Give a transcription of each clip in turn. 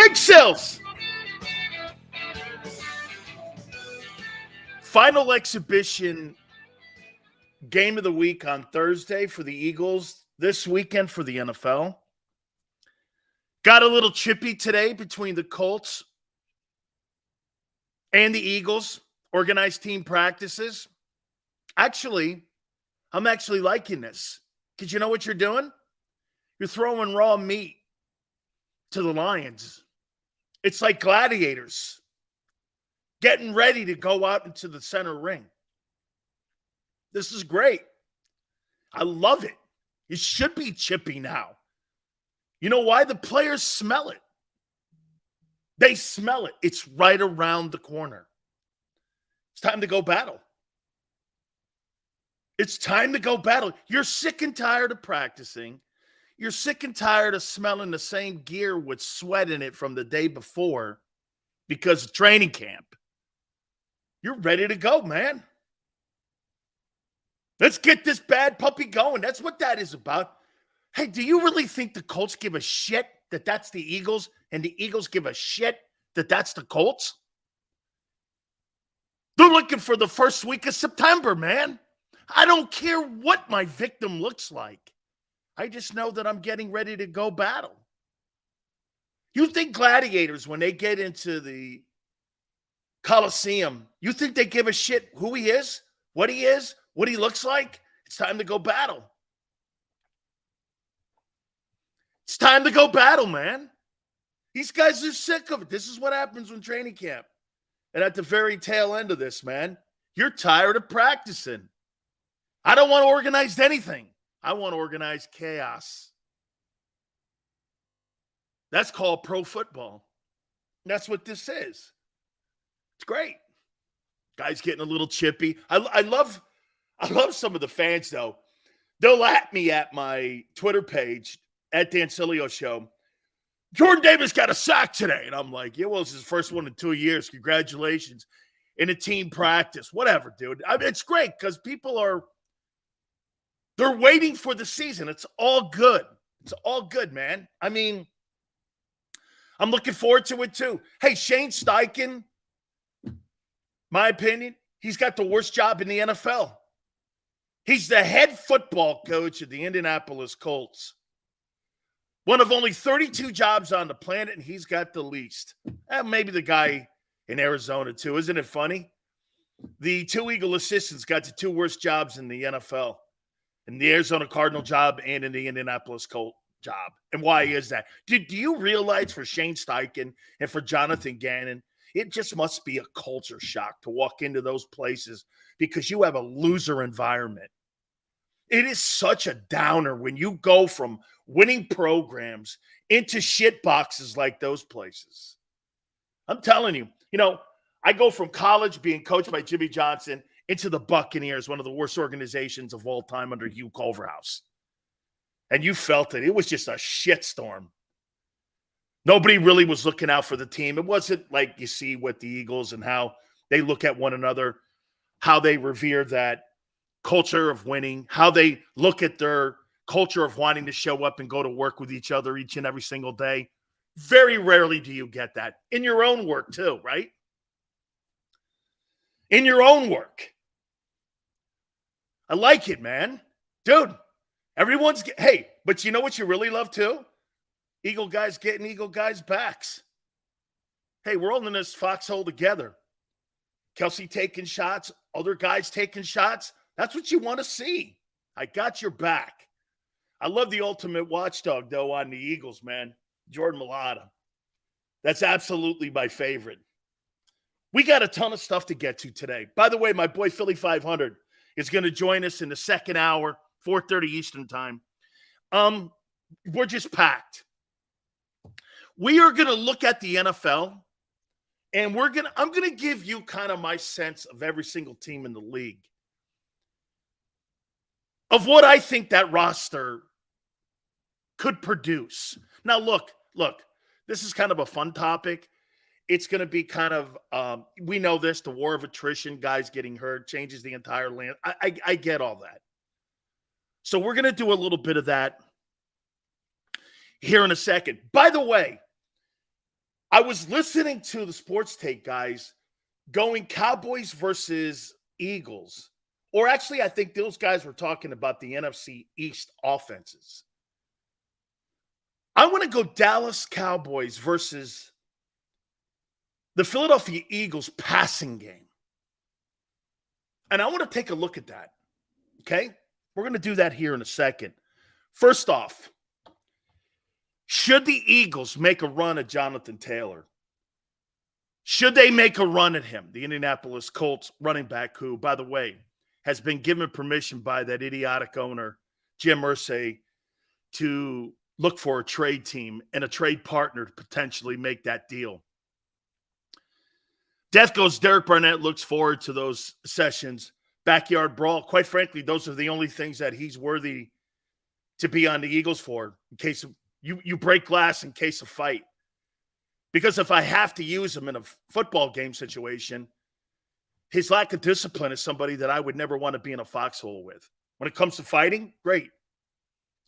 Big Sills. Final exhibition game of the week on Thursday for the Eagles, this weekend for the NFL. Got a little chippy today between the Colts and the Eagles. Organized team practices. Actually, I'm actually liking this. Because you know what you're doing? You're throwing raw meat to the lions. It's like gladiators getting ready to go out into the center ring. This is great. I love it. It should be chippy now. You know why? The players smell it. They smell it. It's right around the corner. It's time to go battle. It's time to go battle. You're sick and tired of practicing. You're sick and tired of smelling the same gear with sweat in it from the day before because of training camp. You're ready to go, man. Let's get this bad puppy going. That's what that is about. Hey, do you really think the Colts give a shit that that's the Eagles and the Eagles give a shit that that's the Colts? They're looking for the first week of September, man. I don't care what my victim looks like. I just know that I'm getting ready to go battle. You think gladiators, when they get into the Coliseum, you think they give a shit who he is, what he looks like? It's time to go battle. It's time to go battle, man. These guys are sick of it. This is what happens when training camp. And at the very tail end of this, man, you're tired of practicing. I don't want organized anything. I want organized chaos. That's called pro football. That's what this is. It's great. Guys getting a little chippy. I love some of the fans, though. They'll at me at my Twitter page, at Dan Sileo Show. Jordan Davis got a sack today. And I'm like, yeah, well, it's his first one in 2 years. Congratulations. In a team practice. Whatever, dude. I mean, it's great because they're waiting for the season. It's all good. It's all good, man. I mean, I'm looking forward to it too. Hey, Shane Steichen, my opinion, he's got the worst job in the NFL. He's the head football coach of the Indianapolis Colts. One of only 32 jobs on the planet, and he's got the least. And maybe the guy in Arizona, too. Isn't it funny? The two Eagle assistants got the two worst jobs in the NFL. In the Arizona Cardinal job and in the Indianapolis Colt job. And why is that? Do you realize for Shane Steichen and for Jonathan Gannon, it just must be a culture shock to walk into those places because you have a loser environment. It is such a downer when you go from winning programs into shit boxes like those places. I'm telling you, I go from college being coached by Jimmy Johnson into the Buccaneers, one of the worst organizations of all time under Hugh Culverhouse. And you felt it. It was just a shitstorm. Nobody really was looking out for the team. It wasn't like you see with the Eagles and how they look at one another, how they revere that culture of winning, how they look at their culture of wanting to show up and go to work with each other each and every single day. Very rarely do you get that. In your own work too, right? In your own work. I like it, man. Dude, hey, but you know what you really love too? Eagle guys getting Eagle guys' backs. Hey, we're all in this foxhole together. Kelsey taking shots, other guys taking shots. That's what you want to see. I got your back. I love the ultimate watchdog, though, on the Eagles, man. Jordan Mailata. That's absolutely my favorite. We got a ton of stuff to get to today. By the way, my boy Philly 500 is going to join us in the second hour, 4:30 Eastern time. We're just packed. We are going to look at the NFL, and I'm going to give you kind of my sense of every single team in the league, of what I think that roster could produce. Now, look, this is kind of a fun topic. It's going to be kind of, we know this, the war of attrition, guys getting hurt, changes the entire land. I get all that. So we're going to do a little bit of that here in a second. By the way, I was listening to the sports take guys going Cowboys versus Eagles. Or actually, I think those guys were talking about the NFC East offenses. I want to go Dallas Cowboys versus the Philadelphia Eagles passing game. And I want to take a look at that. Okay? We're going to do that here in a second. First off, should the Eagles make a run at Jonathan Taylor? Should they make a run at him? The Indianapolis Colts running back who, by the way, has been given permission by that idiotic owner, Jim Irsay, to look for a trade team and a trade partner to potentially make that deal. Death goes Derek Barnett looks forward to those sessions. Backyard brawl. Quite frankly, those are the only things that he's worthy to be on the Eagles for in case of, you break glass in case of fight. Because if I have to use him in a football game situation, his lack of discipline is somebody that I would never want to be in a foxhole with. When it comes to fighting, great.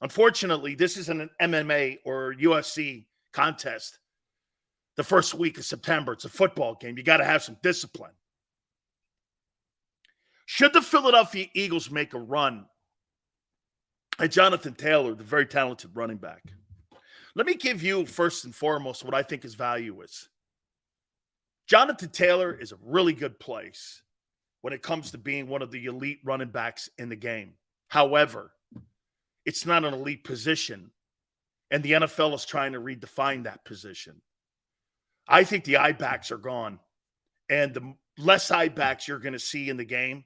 Unfortunately, this isn't an MMA or UFC contest. The first week of September, it's a football game. You got to have some discipline. Should the Philadelphia Eagles make a run at Jonathan Taylor, the very talented running back? Let me give you, first and foremost, what I think his value is. Jonathan Taylor is a really good place when it comes to being one of the elite running backs in the game. However, it's not an elite position, and the NFL is trying to redefine that position. I think the I-backs are gone, and the less I-backs you're going to see in the game,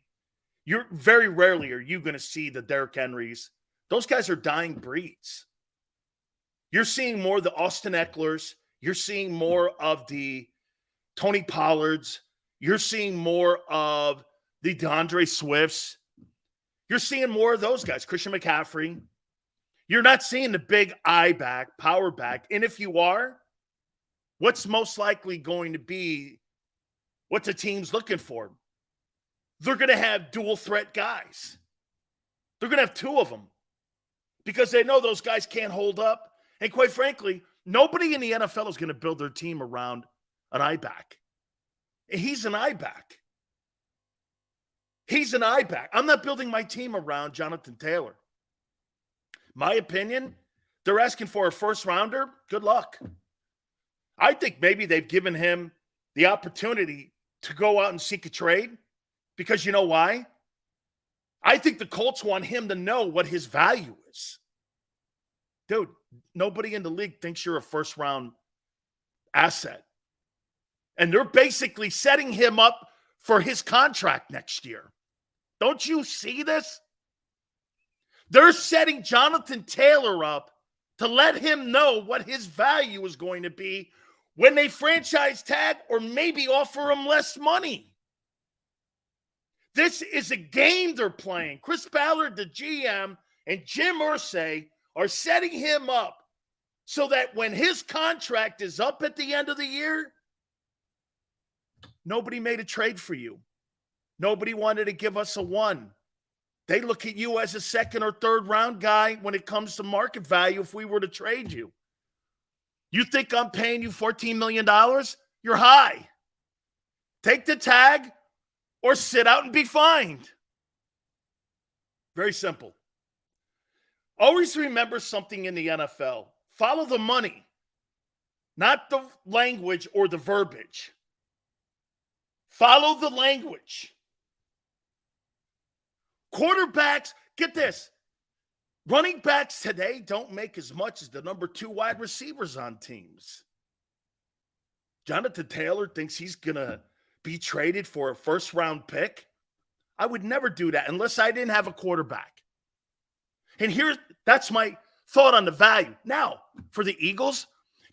you're very rarely are you going to see the Derrick Henrys. Those guys are dying breeds. You're seeing more of the Austin Ecklers. You're seeing more of the Tony Pollards. You're seeing more of the DeAndre Swifts. You're seeing more of those guys, Christian McCaffrey. You're not seeing the big I-back, power back. And if you are, what's most likely going to be what the team's looking for? They're going to have dual threat guys. They're going to have two of them because they know those guys can't hold up. And quite frankly, nobody in the NFL is going to build their team around an I-back. He's an I-back. He's an I-back. I'm not building my team around Jonathan Taylor. My opinion, they're asking for a first rounder. Good luck. I think maybe they've given him the opportunity to go out and seek a trade because you know why? I think the Colts want him to know what his value is. Dude, nobody in the league thinks you're a first-round asset. And they're basically setting him up for his contract next year. Don't you see this? They're setting Jonathan Taylor up to let him know what his value is going to be when they franchise tag or maybe offer him less money. This is a game they're playing. Chris Ballard, the GM, and Jim Irsay are setting him up so that when his contract is up at the end of the year, nobody made a trade for you. Nobody wanted to give us a one. They look at you as a second or third round guy when it comes to market value if we were to trade you. You think I'm paying you $14 million? You're high. Take the tag or sit out and be fined. Very simple. Always remember something in the NFL. Follow the money, not the language or the verbiage. Follow the language. Quarterbacks, get this. Running backs today don't make as much as the number 2 wide receivers on teams. Jonathan Taylor thinks he's going to be traded for a first-round pick. I would never do that unless I didn't have a quarterback. And that's my thought on the value. Now, for the Eagles,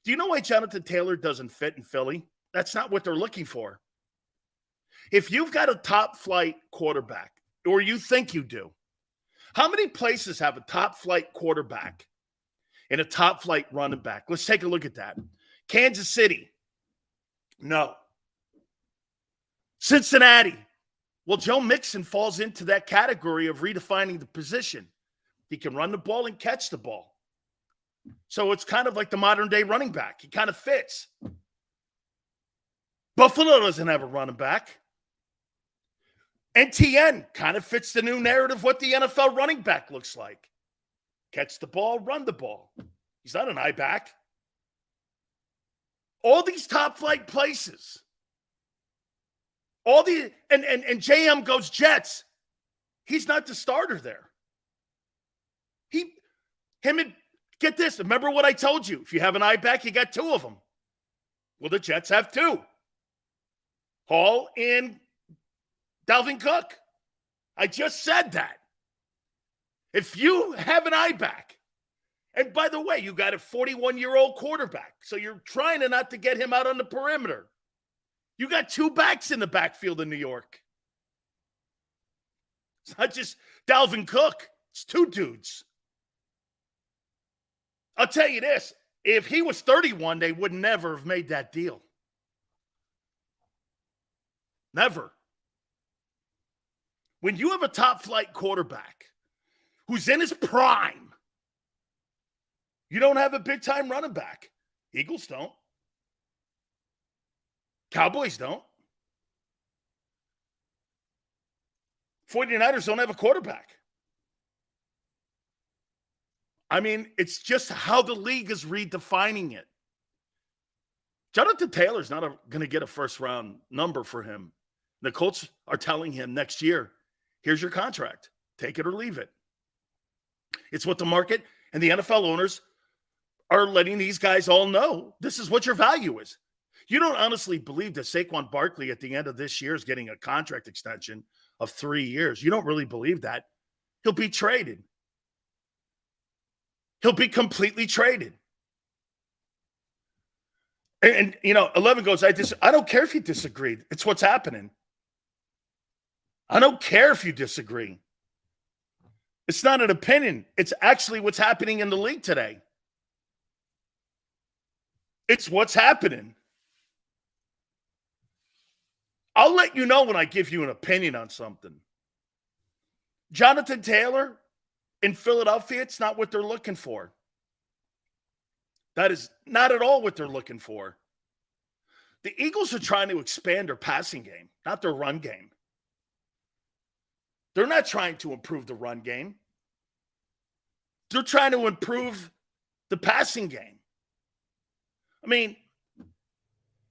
do you know why Jonathan Taylor doesn't fit in Philly? That's not what they're looking for. If you've got a top-flight quarterback, or you think you do, how many places have a top-flight quarterback and a top-flight running back? Let's take a look at that. Kansas City, no. Cincinnati, well, Joe Mixon falls into that category of redefining the position. He can run the ball and catch the ball. So it's kind of like the modern-day running back. He kind of fits. Buffalo doesn't have a running back. NTN kind of fits the new narrative what the NFL running back looks like. Catch the ball, run the ball. He's not an I-back. All these top flight places. And JM goes Jets. He's not the starter there. Get this. Remember what I told you. If you have an I-back, you got two of them. Well, the Jets have two. Hall and Dalvin Cook. I just said that. If you have an I-back, and by the way, you got a 41-year-old quarterback, so you're trying to not to get him out on the perimeter. You got two backs in the backfield in New York. It's not just Dalvin Cook. It's two dudes. I'll tell you this. If he was 31, they would never have made that deal. Never. When you have a top-flight quarterback who's in his prime, you don't have a big-time running back. Eagles don't. Cowboys don't. 49ers don't have a quarterback. I mean, it's just how the league is redefining it. Jonathan Taylor's not going to get a first-round number for him. The Colts are telling him next year, here's your contract. Take it or leave it. It's what the market and the NFL owners are letting these guys all know. This is what your value is. You don't honestly believe that Saquon Barkley at the end of this year is getting a contract extension of 3 years. You don't really believe that. He'll be traded. He'll be completely traded. And 11 goes, I don't care if you disagree. It's what's happening. I don't care if you disagree. It's not an opinion. It's actually what's happening in the league today. It's what's happening. I'll let you know when I give you an opinion on something. Jonathan Taylor in Philadelphia, it's not what they're looking for. That is not at all what they're looking for. The Eagles are trying to expand their passing game, not their run game. They're not trying to improve the run game. They're trying to improve the passing game. I mean,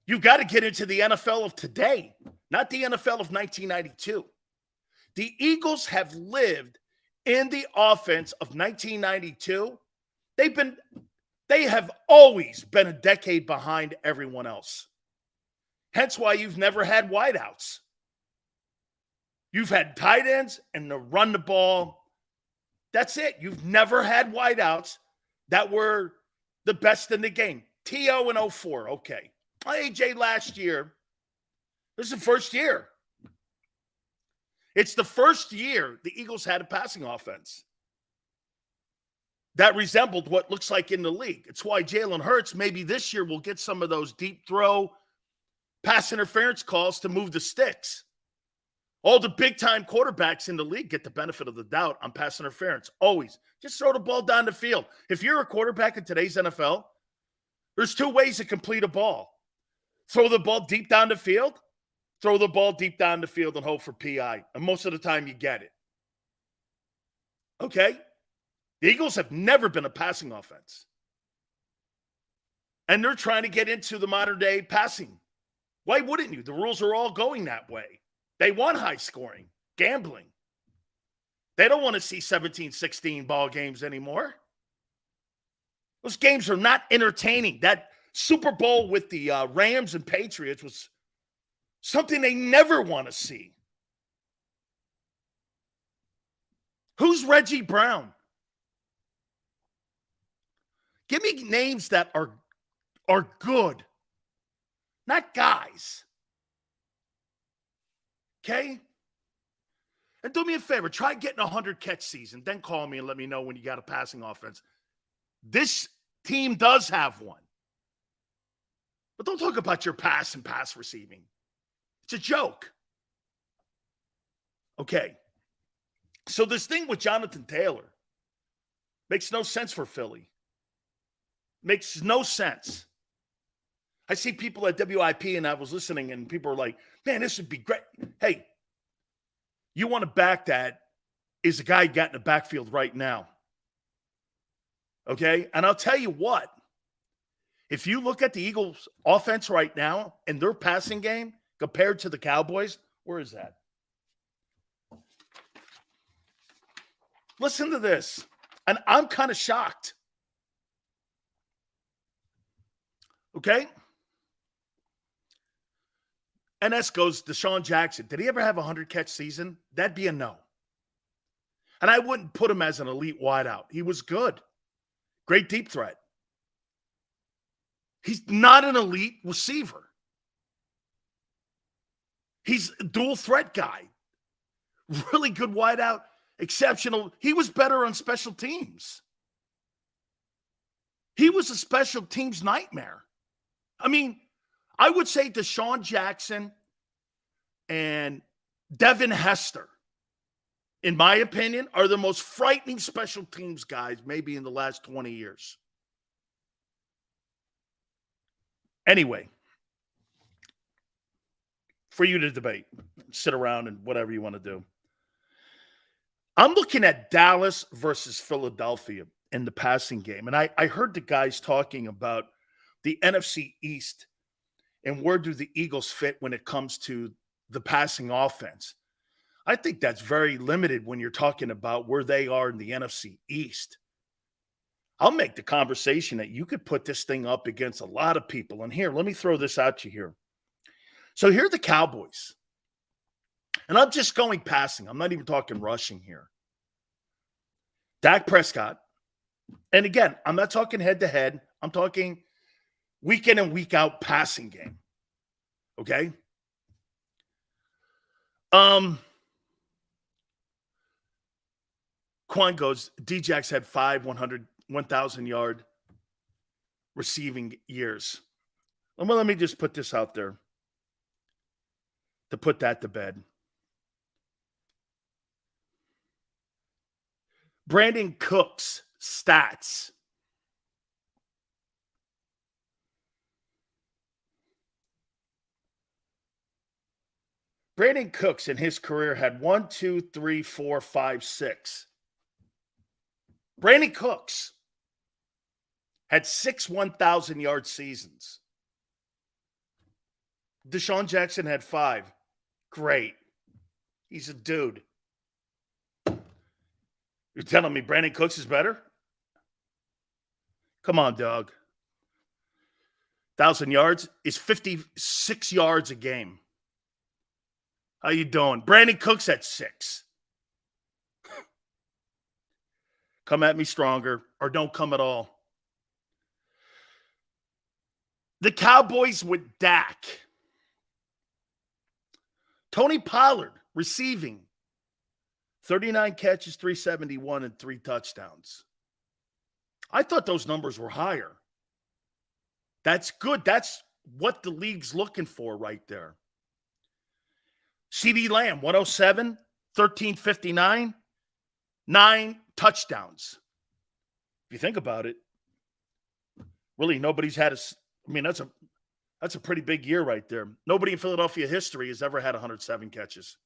you've got to get into the NFL of today, not the NFL of 1992. The Eagles have lived in the offense of 1992. They have always been a decade behind everyone else. Hence why you've never had wideouts. You've had tight ends and to run the ball. That's it. You've never had wideouts that were the best in the game. T.O. in 04, okay. AJ last year. This is the first year. It's the first year the Eagles had a passing offense that resembled what looks like in the league. It's why Jalen Hurts maybe this year will get some of those deep throw pass interference calls to move the sticks. All the big-time quarterbacks in the league get the benefit of the doubt on pass interference. Always. Just throw the ball down the field. If you're a quarterback in today's NFL, there's two ways to complete a ball. Throw the ball deep down the field, throw the ball deep down the field and hope for PI. And most of the time you get it. Okay? The Eagles have never been a passing offense. And they're trying to get into the modern-day passing. Why wouldn't you? The rules are all going that way. They want high scoring, gambling. They don't want to see 17-16 ball games anymore. Those games are not entertaining. That Super Bowl with the Rams and Patriots was something they never want to see. Who's Reggie Brown? Give me names that are good, not guys. Okay? And do me a favor. Try getting a 100-catch season. Then call me and let me know when you got a passing offense. This team does have one. But don't talk about your pass and pass receiving. It's a joke. Okay. So this thing with Jonathan Taylor makes no sense for Philly. Makes no sense. I see people at WIP, and I was listening, and people are like, man, this would be great. Hey, you want to back that is a guy got in the backfield right now. Okay? And I'll tell you what, if you look at the Eagles' offense right now and their passing game compared to the Cowboys, where is that? Listen to this. And I'm kind of shocked. Okay? NS goes, Deshaun Jackson. Did he ever have a 100-catch season? That'd be a no. And I wouldn't put him as an elite wideout. He was good. Great deep threat. He's not an elite receiver. He's a dual threat guy. Really good wideout. Exceptional. He was better on special teams. He was a special teams nightmare. I mean, I would say Deshaun Jackson and Devin Hester, in my opinion, are the most frightening special teams guys maybe in the last 20 years. Anyway, for you to debate, sit around and whatever you want to do. I'm looking at Dallas versus Philadelphia in the passing game. And I heard the guys talking about the NFC East and where do the Eagles fit when it comes to the passing offense. I think that's very limited when you're talking about where they are in the NFC East. I'll make the conversation that you could put this thing up against a lot of people. And here, let me throw this out to you here. So here are the Cowboys. And I'm just going passing. I'm not even talking rushing here. Dak Prescott. And again, I'm not talking head-to-head. I'm talking week in and week out passing game. Okay? Quan goes, D-Jax had 1,000-yard receiving years. Well, let me just put this out there to put that to bed. Brandon Cooks stats. Brandon Cooks in his career had 1, 2, 3, 4, 5, 6. Brandon Cooks had 6 1,000-yard seasons. Deshaun Jackson had 5. Great. He's a dude. You're telling me Brandon Cooks is better? Come on, dog. 1,000 yards is 56 yards a game. How you doing? Brandon Cooks at 6. Come at me stronger or don't come at all. The Cowboys with Dak. Tony Pollard receiving 39 catches, 371, and 3 touchdowns. I thought those numbers were higher. That's good. That's what the league's looking for right there. CeeDee Lamb, 107, 1359, 9 touchdowns. If you think about it, really nobody's had that's a pretty big year right there. Nobody in Philadelphia history has ever had 107 catches.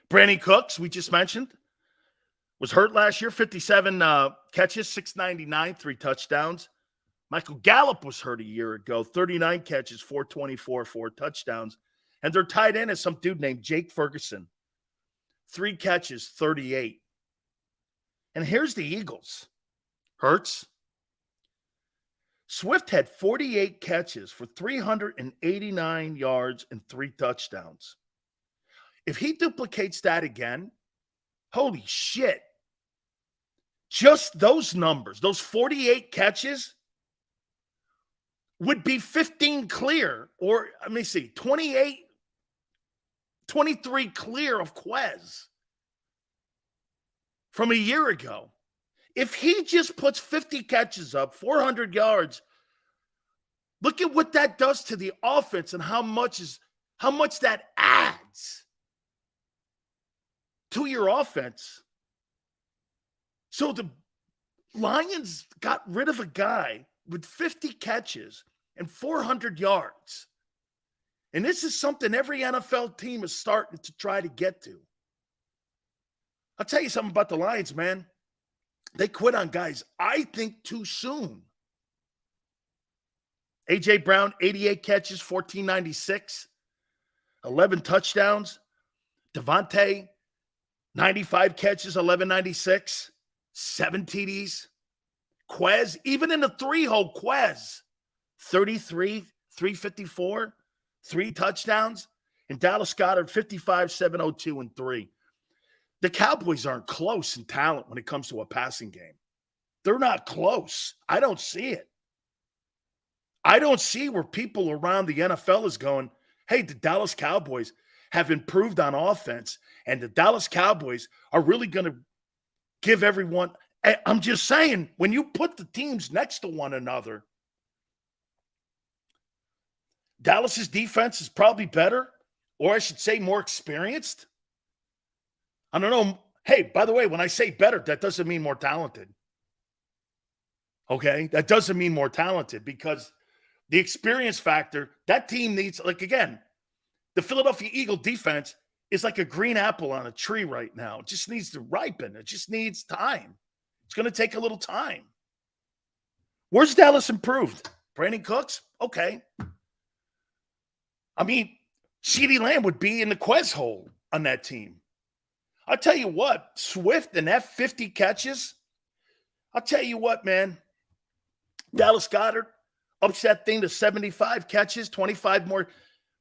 Brandon Cooks, we just mentioned, was hurt last year, 57 catches, 699, 3 touchdowns. Michael Gallup was hurt a year ago, 39 catches, 424, 4 touchdowns. And their tight end is some dude named Jake Ferguson. 3 catches, 38. And here's the Eagles. Hurts. Swift had 48 catches for 389 yards and 3 touchdowns. If he duplicates that again, holy shit. Just those numbers, those 48 catches would be 15 clear, or let me see, 23 clear of Quez from a year ago. If he just puts 50 catches up, 400 yards, look at what that does to the offense and how much that adds to your offense. So the Lions got rid of a guy with 50 catches and 400 yards. And this is something every NFL team is starting to try to get to. I'll tell you something about the Lions, man. They quit on guys, I think, too soon. A.J. Brown, 88 catches, 1496, 11 touchdowns. Devontae, 95 catches, 1196, 7 TDs. Quez, even in the three-hole, Quez, 33, 354, 3 touchdowns. And Dallas Goedert, 55, 702, and 3. The Cowboys aren't close in talent when it comes to a passing game. They're not close. I don't see it. I don't see where people around the NFL is going, hey, the Dallas Cowboys have improved on offense, and the Dallas Cowboys are really going to give everyone – I'm just saying, when you put the teams next to one another, Dallas's defense is probably better, or I should say more experienced. I don't know. Hey, by the way, when I say better, that doesn't mean more talented. Okay? That doesn't mean more talented, because the experience factor, that team needs, like, again, the Philadelphia Eagle defense is like a green apple on a tree right now. It just needs to ripen. It just needs time. It's going to take a little time. Where's Dallas improved? Brandon Cooks? Okay. I mean, CeeDee Lamb would be in the Quez hole on that team. I'll tell you what, Swift and that 50 catches, I'll tell you what, man. Dallas Goedert ups that thing to 75 catches, 25 more.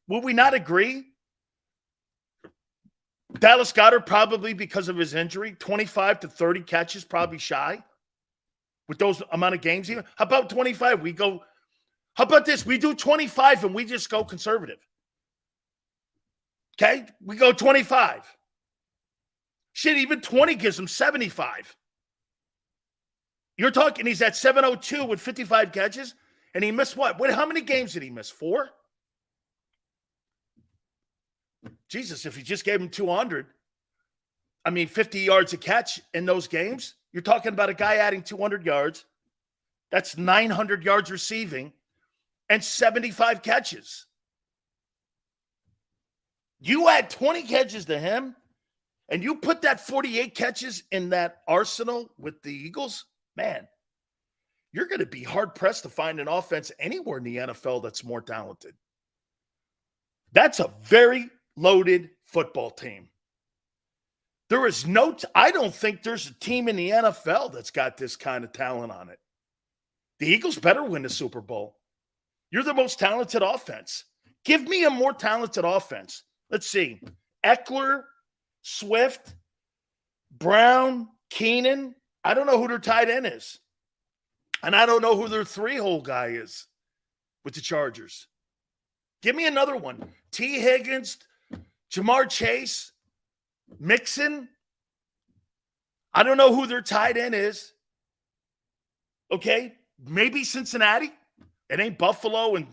Will we not agree? Dallas Goedert, probably because of his injury, 25 to 30 catches, probably shy with those amount of games. Even. How about 25? How about this? We do 25 and we just go conservative. Okay? We go 25. Shit, even 20 gives him 75. You're talking he's at 702 with 55 catches, and he missed what? How many games did he miss? 4? Jesus, if you just gave him 200, 50 yards a catch in those games, you're talking about a guy adding 200 yards. That's 900 yards receiving and 75 catches. You add 20 catches to him, and you put that 48 catches in that arsenal with the Eagles, man, you're going to be hard-pressed to find an offense anywhere in the NFL that's more talented. That's a very loaded football team. There is I don't think there's a team in the NFL that's got this kind of talent on it. The Eagles better win the Super Bowl. You're the most talented offense. Give me a more talented offense. Let's see. Eckler, Swift, Brown, Keenan. I don't know who their tight end is. And I don't know who their 3-hole guy is with the Chargers. Give me another one. T. Higgins, Jamar Chase, Mixon. I don't know who their tight end is. Okay? Maybe Cincinnati. It ain't Buffalo and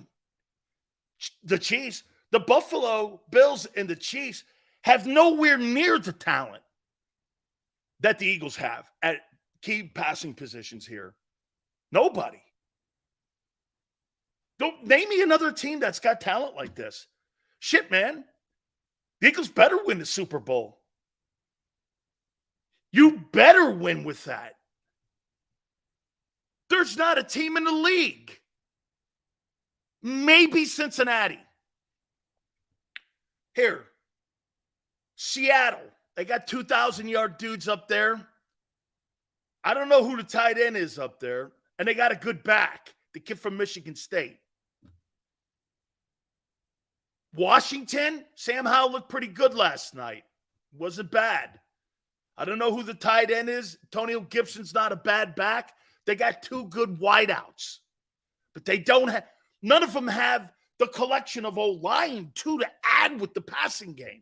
the Chiefs. The Buffalo Bills and the Chiefs have nowhere near the talent that the Eagles have at key passing positions here. Nobody. Don't name me another team that's got talent like this. Shit, man. The Eagles better win the Super Bowl. You better win with that. There's not a team in the league. Maybe Cincinnati. Here. Seattle. They got 2,000-yard dudes up there. I don't know who the tight end is up there. And they got a good back. The kid from Michigan State. Washington, Sam Howell looked pretty good last night. Wasn't bad. I don't know who the tight end is. Antonio Gibson's not a bad back. They got 2 good wideouts. But they don't have, none of them have the collection of O-line, too, to add with the passing game.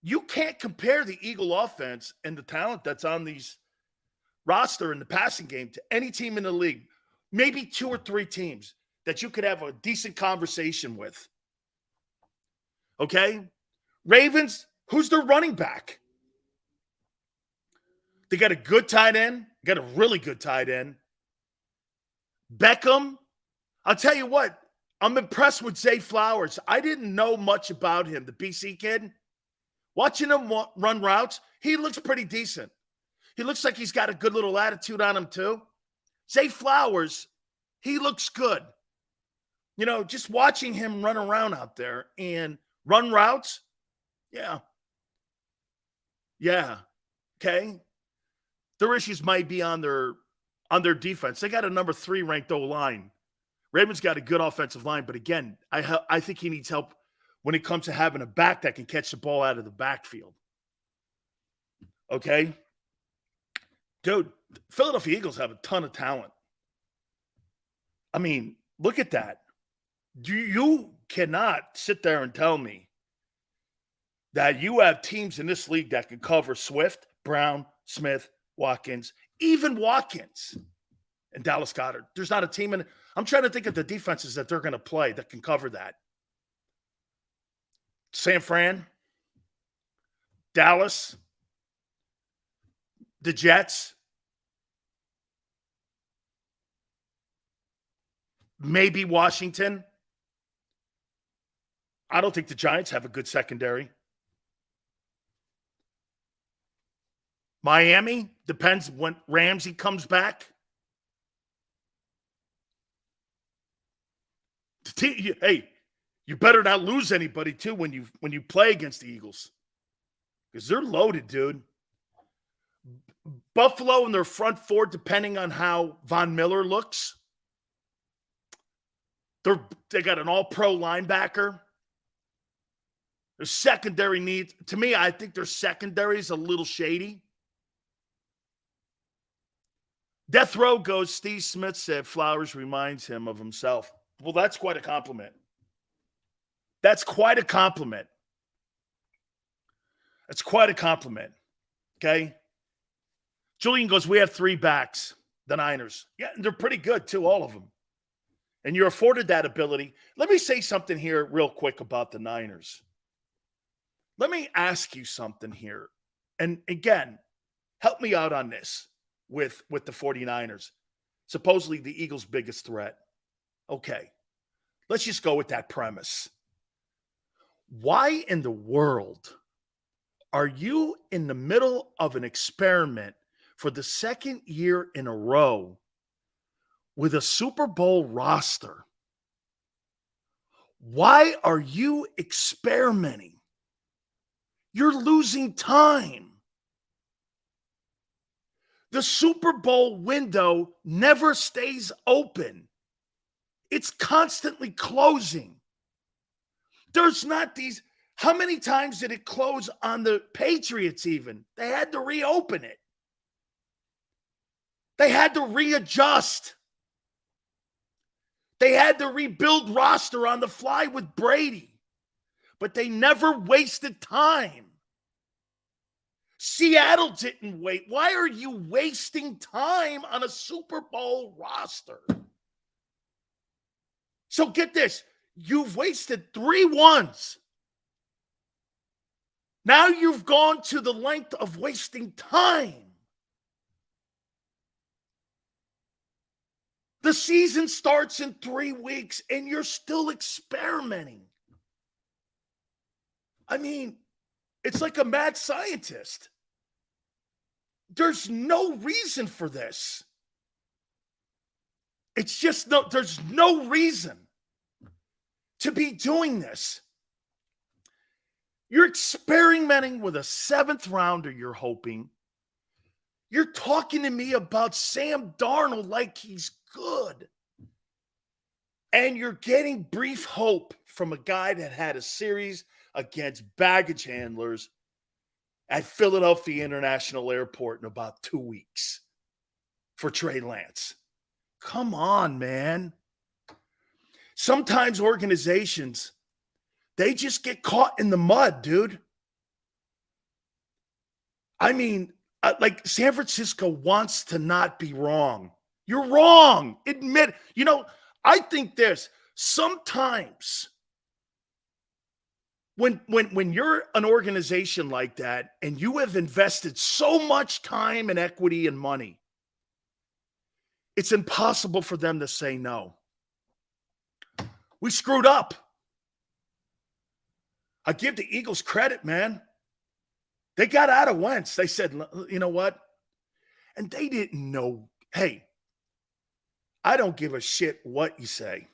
You can't compare the Eagle offense and the talent that's on these roster in the passing game to any team in the league. Maybe 2 or 3 teams that you could have a decent conversation with. Okay? Ravens, who's their running back? They got a good tight end Got a really good tight end. Beckham, I'll tell you what, I'm impressed with Zay Flowers. I didn't know much about him, the BC kid. Watching him run routes, he looks pretty decent. He looks like he's got a good little attitude on him, too. Zay Flowers, he looks good. You know, just watching him run around out there and run routes, yeah. Yeah, okay. Their issues might be on their defense. They got a number 3 ranked O-line. Ravens got a good offensive line, but again, I think he needs help when it comes to having a back that can catch the ball out of the backfield. Okay? Dude, Philadelphia Eagles have a ton of talent. I mean, look at that. You cannot sit there and tell me that you have teams in this league that can cover Swift, Brown, Smith, Watkins, even Watkins, and Dallas Goedert. There's not a team in. I'm trying to think of the defenses that they're going to play that can cover that. San Fran, Dallas, the Jets, maybe Washington. I don't think the Giants have a good secondary. Miami, depends when Ramsey comes back. Hey, you better not lose anybody too when you play against the Eagles, because they're loaded, dude. Buffalo and their front 4, depending on how Von Miller looks, they got an all-pro linebacker. Their secondary needs, to me, I think their secondary is a little shady. Death Row goes, Steve Smith said Flowers reminds him of himself. Well, that's quite a compliment. That's quite a compliment. That's quite a compliment. Okay? Julian goes, we have 3 backs, the Niners. Yeah, and they're pretty good too, all of them. And you're afforded that ability. Let me say something here real quick about the Niners. Let me ask you something here. And again, help me out on this with the 49ers. Supposedly the Eagles' biggest threat. Okay, let's just go with that premise. Why in the world are you in the middle of an experiment for the 2nd year in a row with a Super Bowl roster? Why are you experimenting? You're losing time. The Super Bowl window never stays open. It's constantly closing. There's not these. How many times did it close on the Patriots even? They had to reopen it. They had to readjust. They had to rebuild roster on the fly with Brady. But they never wasted time. Seattle didn't wait. Why are you wasting time on a Super Bowl roster? So get this. You've wasted 3 ones. Now you've gone to the length of wasting time. The season starts in 3 weeks and you're still experimenting. I mean, it's like a mad scientist. There's no reason for this. It's just there's no reason to be doing this. You're experimenting with a 7th rounder, you're hoping. You're talking to me about Sam Darnold like he's good. And you're getting brief hope from a guy that had a series against baggage handlers at Philadelphia International Airport in about 2 weeks for Trey Lance. Come on, man. Sometimes organizations, they just get caught in the mud, dude. I mean, like San Francisco wants to not be wrong. You're wrong. Admit. I think this. Sometimes when you're an organization like that and you have invested so much time and equity and money it's impossible for them to say no. We screwed up. I give the Eagles credit, man. They got out of Wentz. They said, you know what? And they didn't know, hey, I don't give a shit what you say.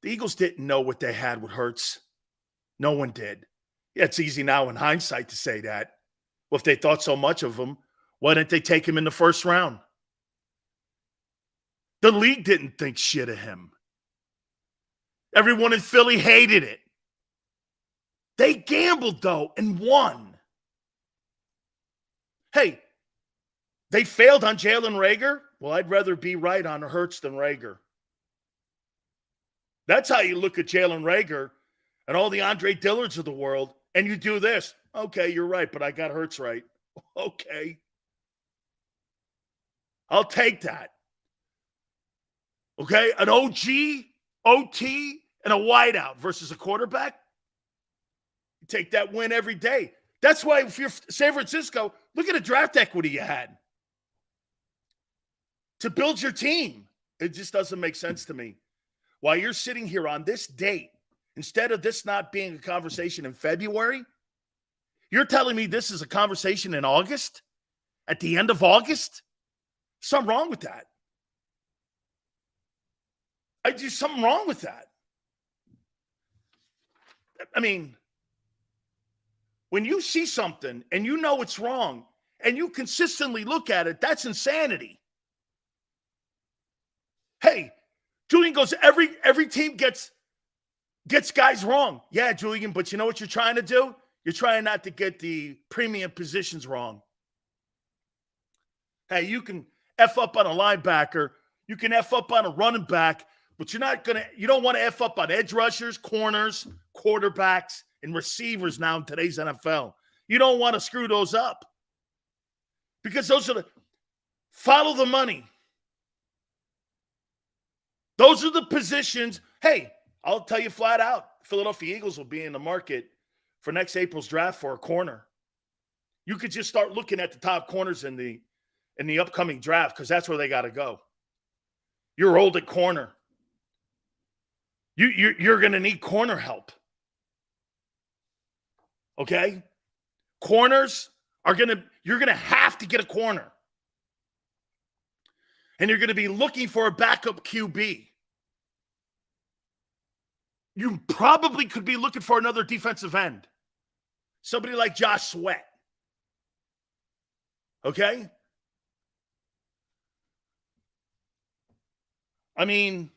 The Eagles didn't know what they had with Hurts. No one did. Yeah, it's easy now in hindsight to say that. Well, if they thought so much of him, why didn't they take him in the first round? The league didn't think shit of him. Everyone in Philly hated it. They gambled, though, and won. Hey, they failed on Jalen Reagor. Well, I'd rather be right on Hurts than Reagor. That's how you look at Jalen Reagor and all the Andre Dillards of the world, and you do this. Okay, you're right, but I got Hurts right. Okay. I'll take that. Okay, an OG, OT, and a wideout versus a quarterback. You take that win every day. That's why if you're San Francisco, look at the draft equity you had to build your team. It just doesn't make sense to me. While you're sitting here on this date, instead of this not being a conversation in February, you're telling me this is a conversation in August? At the end of August? Something wrong with that. I do something wrong with that. I mean, when you see something and you know it's wrong and you consistently look at it, that's insanity. Hey, Julian goes, every team gets guys wrong. Yeah, Julian, but you know what you're trying to do? You're trying not to get the premium positions wrong. Hey, you can F up on a linebacker. You can F up on a running back, but you don't want to F up on edge rushers, corners, quarterbacks, and receivers now in today's NFL. You don't want to screw those up because those are follow the money. Those are the positions. Hey, I'll tell you flat out, Philadelphia Eagles will be in the market for next April's draft for a corner. You could just start looking at the top corners in the upcoming draft because that's where they got to go. You're old at corner. You're going to need corner help. Okay? Corners you're going to have to get a corner. And you're going to be looking for a backup QB. You probably could be looking for another defensive end. Somebody like Josh Sweat. Okay? I mean,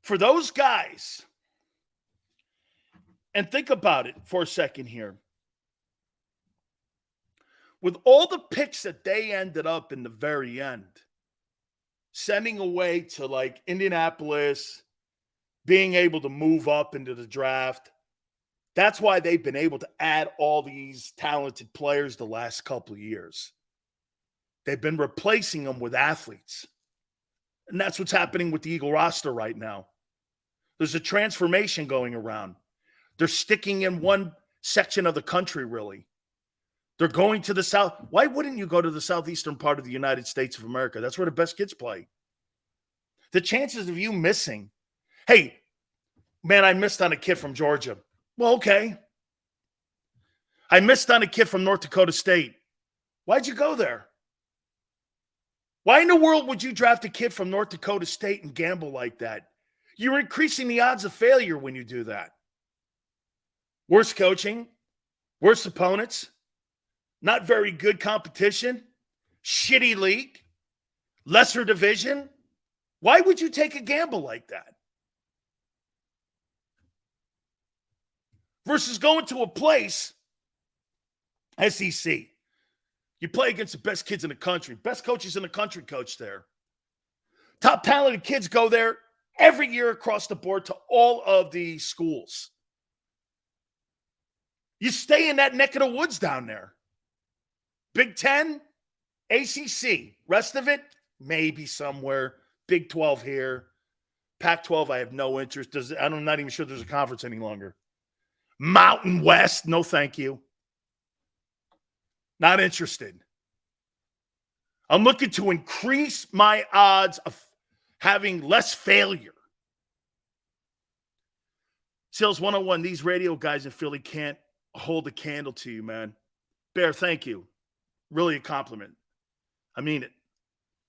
for those guys, and think about it for a second here. With all the picks that they ended up in the very end, sending away to like Indianapolis, being able to move up into the draft, that's why they've been able to add all these talented players the last couple of years. They've been replacing them with athletes. And that's what's happening with the Eagle roster right now. There's a transformation going around. They're sticking in one section of the country, really. They're going to the South. Why wouldn't you go to the southeastern part of the United States of America? That's where the best kids play. The chances of you missing, hey, man, I missed on a kid from Georgia. Well, okay. I missed on a kid from North Dakota State. Why'd you go there? Why in the world would you draft a kid from North Dakota State and gamble like that? You're increasing the odds of failure when you do that. Worse coaching, worse opponents, not very good competition, shitty league, lesser division. Why would you take a gamble like that? Versus going to a place, SEC. You play against the best kids in the country. Best coaches in the country coach there. Top talented kids go there every year across the board to all of the schools. You stay in that neck of the woods down there. Big 10, ACC. Rest of it, maybe somewhere. Big 12 here. Pac-12, I have no interest. I'm not even sure there's a conference any longer. Mountain West, no thank you. Not interested. I'm looking to increase my odds of having less failure. Sales 101, these radio guys in Philly can't hold a candle to you, man. Bear, thank you. Really a compliment. I mean it.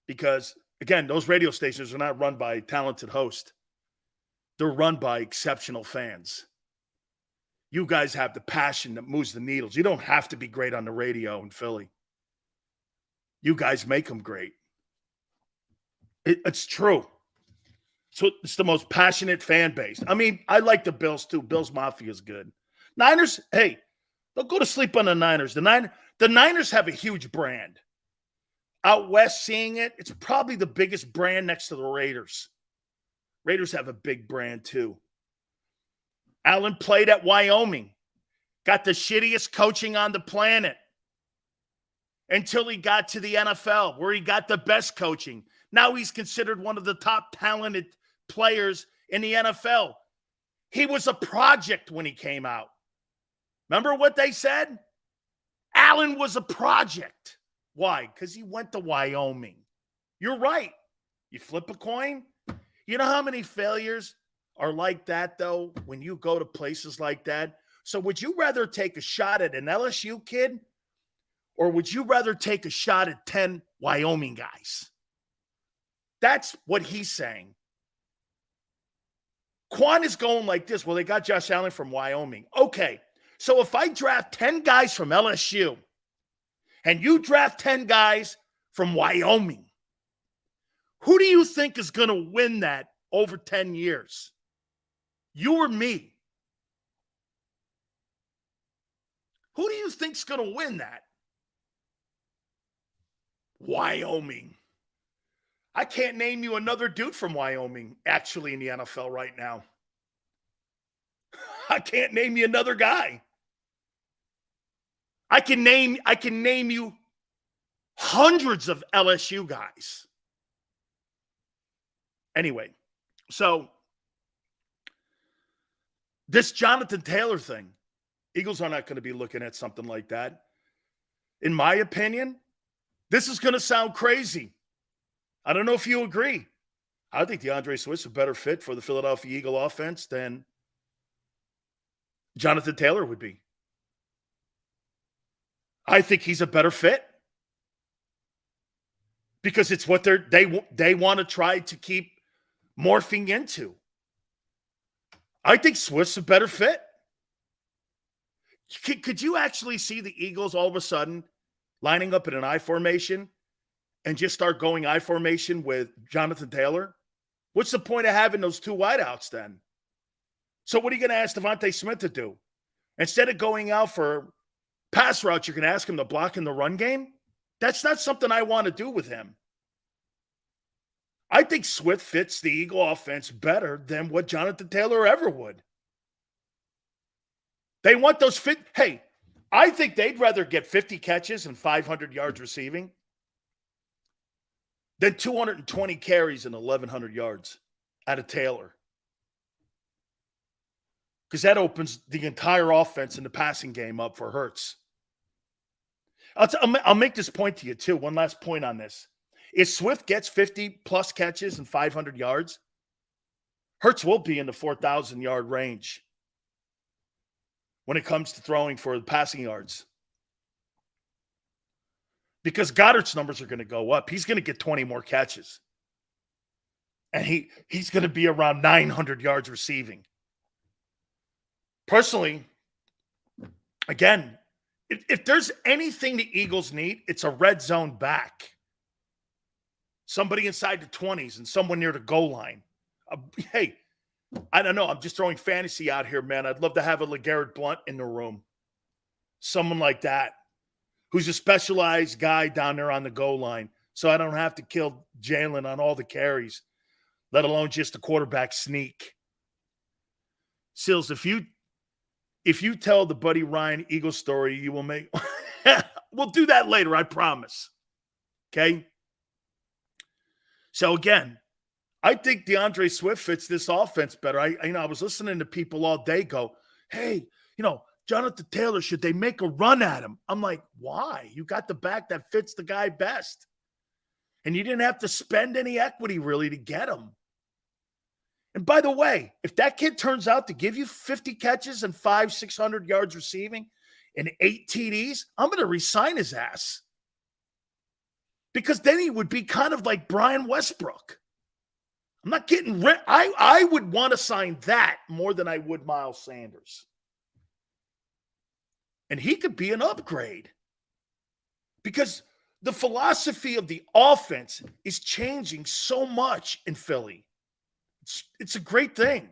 Because, again, those radio stations are not run by talented hosts. They're run by exceptional fans. You guys have the passion that moves the needles. You don't have to be great on the radio in Philly. You guys make them great. It's true. So it's the most passionate fan base. I mean, I like the Bills too. Bills Mafia is good. Niners, hey, don't go to sleep on the Niners. The Niners have a huge brand. Out west, seeing it, it's probably the biggest brand next to the Raiders. Raiders have a big brand too. Allen played at Wyoming. Got the shittiest coaching on the planet. Until he got to the NFL, where he got the best coaching. Now he's considered one of the top talented players in the NFL. He was a project when he came out. Remember what they said? Allen was a project. Why? Because he went to Wyoming. You're right. You flip a coin. You know how many failures are like that, though, when you go to places like that? So would you rather take a shot at an LSU kid, or would you rather take a shot at 10 Wyoming guys? That's what he's saying. Quan is going like this. Well, they got Josh Allen from Wyoming. Okay, so if I draft 10 guys from LSU and you draft 10 guys from Wyoming, who do you think is going to win that over 10 years? You or me? Who do you think's going to win that? Wyoming. I can't name you another dude from Wyoming actually in the NFL right now. I can't name you another guy. I can name you hundreds of LSU guys. Anyway, so this Jonathan Taylor thing, Eagles are not going to be looking at something like that. In my opinion, this is going to sound crazy. I don't know if you agree. I think DeAndre Swift's a better fit for the Philadelphia Eagle offense than Jonathan Taylor would be. I think he's a better fit because it's what they want to try to keep morphing into. I think Swift's a better fit. Could you actually see the Eagles all of a sudden lining up in an I formation and just start going I formation with Jonathan Taylor? What's the point of having those two wideouts then? So what are you going to ask Devontae Smith to do? Instead of going out for pass routes, you're going to ask him to block in the run game? That's not something I want to do with him. I think Swift fits the Eagle offense better than what Jonathan Taylor ever would. They want those fit. Hey, I think they'd rather get 50 catches and 500 yards receiving than 220 carries and 1,100 yards out of Taylor. Because that opens the entire offense in the passing game up for Hurts. I'll make this point to you, too. One last point on this. If Swift gets 50-plus catches and 500 yards, Hurts will be in the 4,000-yard range when it comes to throwing for the passing yards. Because Goddard's numbers are going to go up. He's going to get 20 more catches. And he's going to be around 900 yards receiving. Personally, again, if there's anything the Eagles need, it's a red zone back. Somebody inside the 20s and someone near the goal line. Hey, I don't know. I'm just throwing fantasy out here, man. I'd love to have a LeGarrette Blount in the room. Someone like that who's a specialized guy down there on the goal line, so I don't have to kill Jalen on all the carries, let alone just the quarterback sneak. Sills, if you tell the Buddy Ryan Eagle story, you will make – we'll do that later, I promise. Okay? So, again, I think DeAndre Swift fits this offense better. I was listening to people all day go, hey, Jonathan Taylor, should they make a run at him? I'm like, why? You got the back that fits the guy best. And you didn't have to spend any equity really to get him. And by the way, if that kid turns out to give you 50 catches and 500-600 yards receiving and 8 TDs, I'm going to resign his ass. Because then he would be kind of like Brian Westbrook. I'm not getting rid. I would want to sign that more than I would Miles Sanders. And he could be an upgrade. Because the philosophy of the offense is changing so much in Philly. It's a great thing.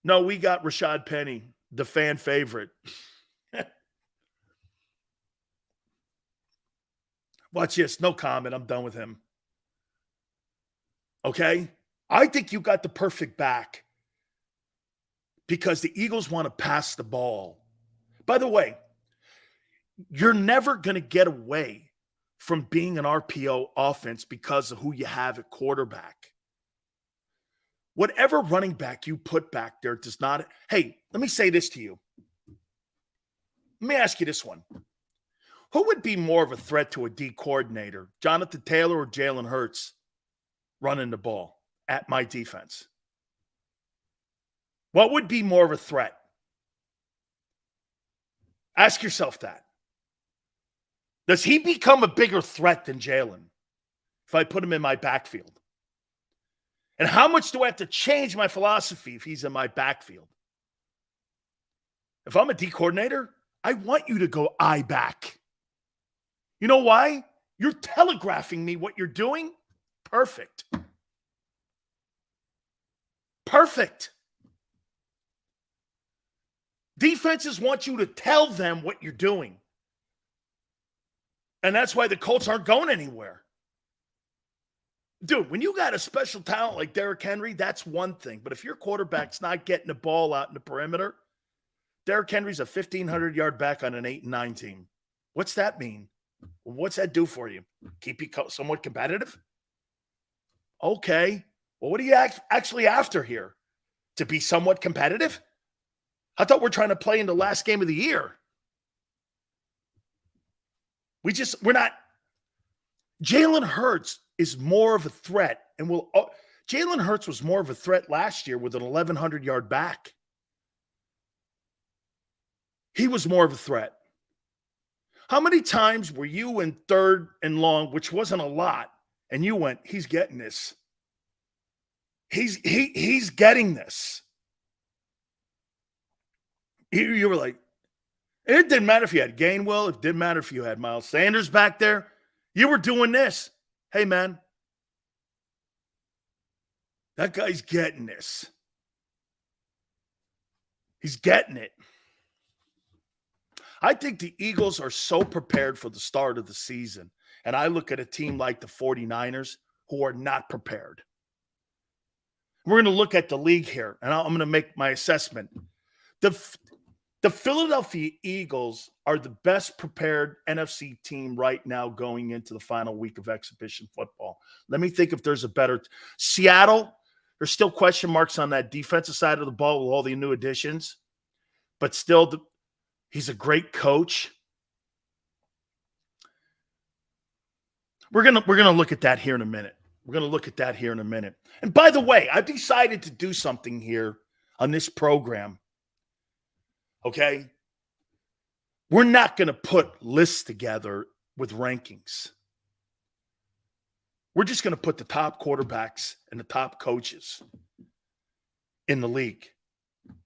No, we got Rashad Penny, the fan favorite. Watch this. No comment. I'm done with him. Okay? I think you got the perfect back because the Eagles want to pass the ball. By the way, you're never going to get away from being an RPO offense because of who you have at quarterback. Whatever running back you put back there does not. Hey, let me say this to you. Let me ask you this one. Who would be more of a threat to a D coordinator, Jonathan Taylor or Jalen Hurts running the ball at my defense? What would be more of a threat? Ask yourself that. Does he become a bigger threat than Jalen if I put him in my backfield? And how much do I have to change my philosophy if he's in my backfield? If I'm a D coordinator, I want you to go eye back. You know why? You're telegraphing me what you're doing. Perfect. Perfect. Defenses want you to tell them what you're doing. And that's why the Colts aren't going anywhere. Dude, when you got a special talent like Derrick Henry, that's one thing. But if your quarterback's not getting the ball out in the perimeter, Derrick Henry's a 1,500-yard back on an 8-9 team. What's that mean? What's that do for you? Keep you somewhat competitive? Okay. Well, what are you actually after here? To be somewhat competitive? I thought we're trying to play in the last game of the year. We're not. Jalen Hurts is more of a threat. And Jalen Hurts was more of a threat last year with an 1,100-yard back. He was more of a threat. How many times were you in 3rd and long, which wasn't a lot, and you went, he's getting this. He's getting this. You were like, it didn't matter if you had Gainwell. It didn't matter if you had Miles Sanders back there. You were doing this. Hey, man, that guy's getting this. He's getting it. I think the Eagles are so prepared for the start of the season. And I look at a team like the 49ers who are not prepared. We're going to look at the league here, and I'm going to make my assessment. The Philadelphia Eagles are the best prepared NFC team right now going into the final week of exhibition football. Let me think if there's a better. Seattle, there's still question marks on that defensive side of the ball with all the new additions, but still he's a great coach. We're gonna look at that here in a minute. And by the way, I've decided to do something here on this program. Okay? We're not going to put lists together with rankings. We're just going to put the top quarterbacks and the top coaches in the league.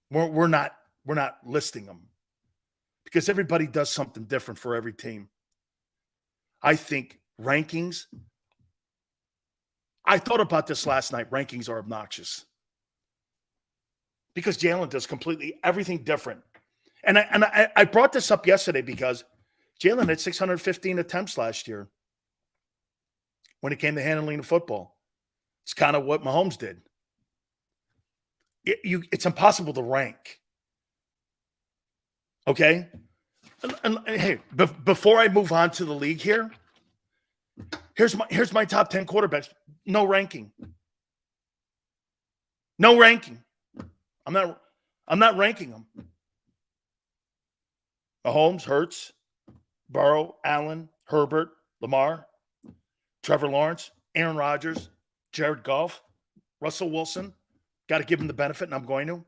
We're not listing them because everybody does something different for every team. I think rankings, I thought about this last night. Rankings are obnoxious because Jalen does completely everything different. And I brought this up yesterday because Jalen had 615 attempts last year when it came to handling the football. It's kind of what Mahomes did. It's impossible to rank. Okay? And hey, before I move on to the league here, here's my top 10 quarterbacks. No ranking. No ranking. I'm not ranking them. Mahomes, Hurts, Burrow, Allen, Herbert, Lamar, Trevor Lawrence, Aaron Rodgers, Jared Goff, Russell Wilson. Got to give him the benefit, and I'm going to.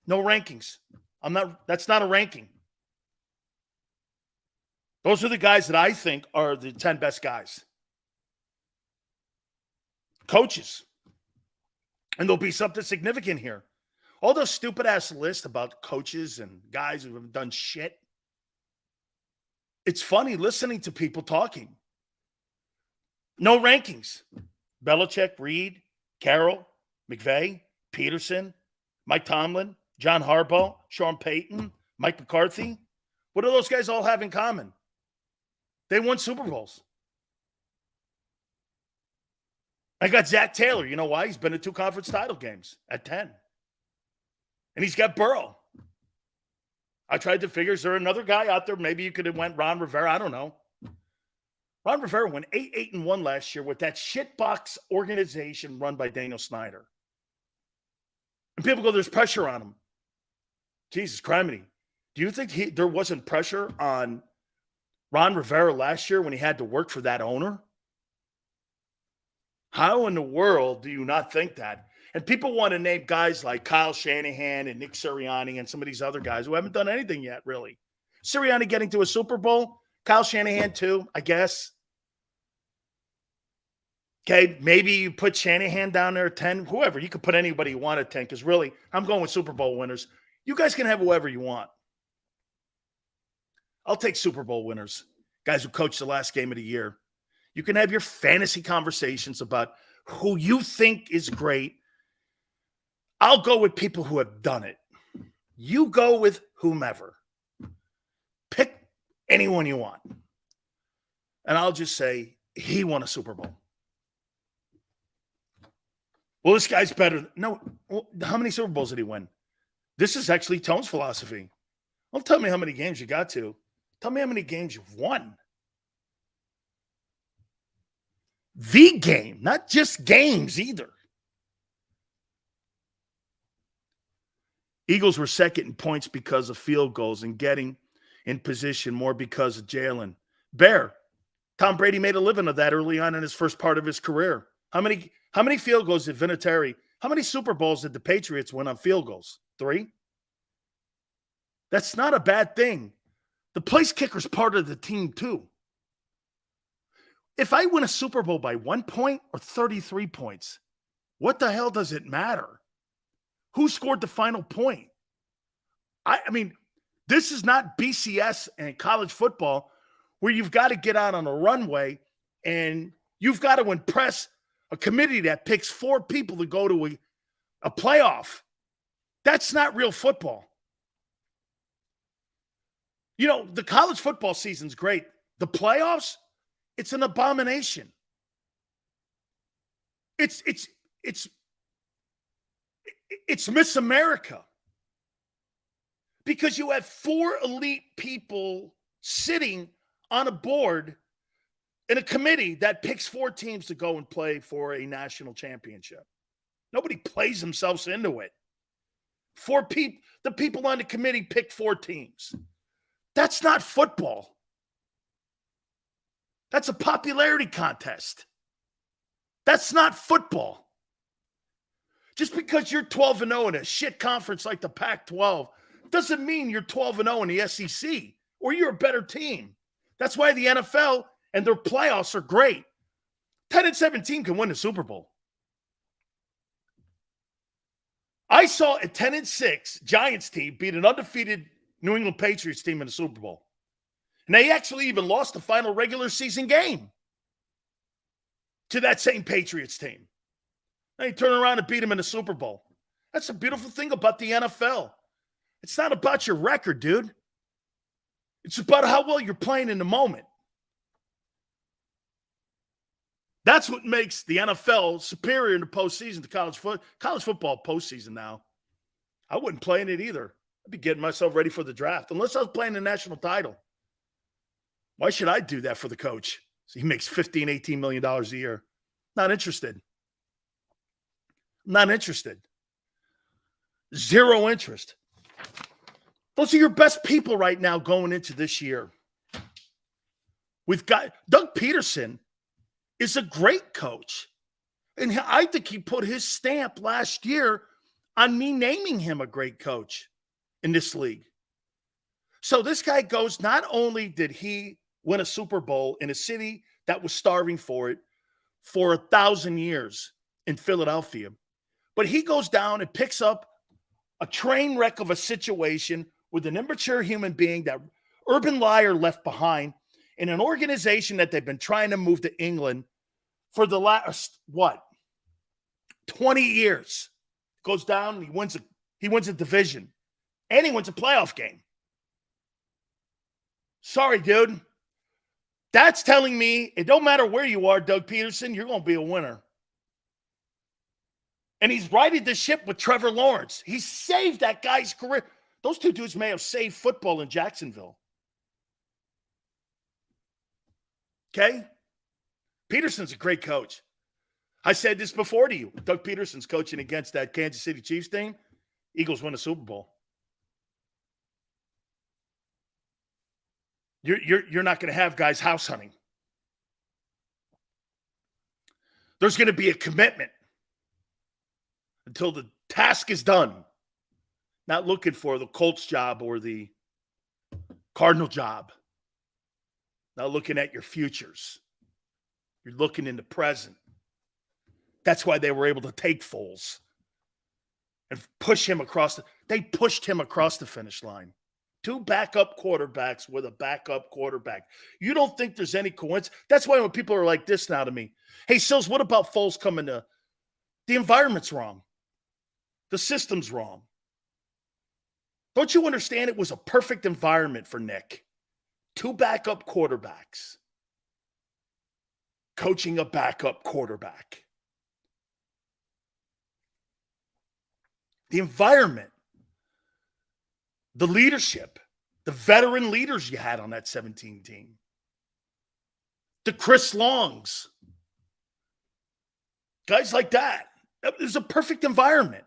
No rankings. That's not a ranking. Those are the guys that I think are the 10 best guys. Coaches. And there'll be something significant here. All those stupid-ass lists about coaches and guys who have done shit. It's funny listening to people talking. No rankings. Belichick, Reed, Carroll, McVay, Peterson, Mike Tomlin, John Harbaugh, Sean Payton, Mike McCarthy. What do those guys all have in common? They won Super Bowls. I got Zach Taylor. You know why? He's been in 2 conference title games at 10. And he's got Burrow. I tried to figure, is there another guy out there? Maybe you could have went Ron Rivera. I don't know. Ron Rivera went 8-1 last year with that shitbox organization run by Daniel Snyder. And people go, there's pressure on him. Jesus Christ. Do you think there wasn't pressure on Ron Rivera last year when he had to work for that owner? How in the world do you not think that? And people want to name guys like Kyle Shanahan and Nick Sirianni and some of these other guys who haven't done anything yet, really. Sirianni getting to a Super Bowl. Kyle Shanahan too, I guess. Okay, maybe you put Shanahan down there at 10. Whoever. You could put anybody you want at 10 because really, I'm going with Super Bowl winners. You guys can have whoever you want. I'll take Super Bowl winners, guys who coached the last game of the year. You can have your fantasy conversations about who you think is great. I'll go with people who have done it. You go with whomever. Pick anyone you want. And I'll just say he won a Super Bowl. Well, this guy's better. No, how many Super Bowls did he win? This is actually Tone's philosophy. Don't tell me how many games you got to. Tell me how many games you've won. The game, not just games either. Eagles were second in points because of field goals and getting in position more because of Jalen. Bear, Tom Brady made a living of that early on in his first part of his career. How many field goals did Vinatieri, how many Super Bowls did the Patriots win on field goals? 3? That's not a bad thing. The place kicker's part of the team too. If I win a Super Bowl by 1 point or 33 points, what the hell does it matter? Who scored the final point? I mean, this is not BCS and college football where you've got to get out on a runway and you've got to impress a committee that picks 4 people to go to a playoff. That's not real football. You know, the college football season's great. The playoffs, it's an abomination. It's Miss America. Because you have 4 elite people sitting on a board in a committee that picks 4 teams to go and play for a national championship. Nobody plays themselves into it. The people on the committee pick 4 teams. That's not football. That's a popularity contest. That's not football. Just because you're 12-0 in a shit conference like the Pac-12 doesn't mean you're 12-0 in the SEC or you're a better team. That's why the NFL and their playoffs are great. 10-17 can win the Super Bowl. I saw a 10-6 Giants team beat an undefeated New England Patriots team in the Super Bowl. And they actually even lost the final regular season game to that same Patriots team. They turn around and beat them in the Super Bowl. That's the beautiful thing about the NFL. It's not about your record, dude. It's about how well you're playing in the moment. That's what makes the NFL superior in the postseason to college football postseason now. I wouldn't play in it either. I'd be getting myself ready for the draft, unless I was playing the national title. Why should I do that for the coach? So he makes $15, $18 million a year. Not interested. Not interested. Zero interest. Those are your best people right now going into this year. Doug Peterson is a great coach. And I think he put his stamp last year on me naming him a great coach in this league. So this guy goes, not only did he win a Super Bowl in a city that was starving for it for 1,000 years in Philadelphia, but he goes down and picks up a train wreck of a situation with an immature human being that Urban Meyer left behind in an organization that they've been trying to move to England for the last, 20 years. Goes down and he wins a division. And he wins a playoff game. Sorry, dude. That's telling me it don't matter where you are, Doug Peterson, you're going to be a winner. And he's riding the ship with Trevor Lawrence. He saved that guy's career. Those two dudes may have saved football in Jacksonville. Okay? Peterson's a great coach. I said this before to you. Doug Peterson's coaching against that Kansas City Chiefs team. Eagles win a Super Bowl. You're not going to have guys house hunting. There's going to be a commitment until the task is done. Not looking for the Colts job or the Cardinal job. Not looking at your futures. You're looking in the present. That's why they were able to take Foles and push him across they pushed him across the finish line. 2 backup quarterbacks with a backup quarterback. You don't think there's any coincidence? That's why when people are like this now to me, hey, Sills, what about Foles coming to? The environment's wrong. The system's wrong. Don't you understand it was a perfect environment for Nick? 2 backup quarterbacks. Coaching a backup quarterback. The environment. The leadership, the veteran leaders you had on that 17 team, the Chris Longs, guys like that. It was a perfect environment.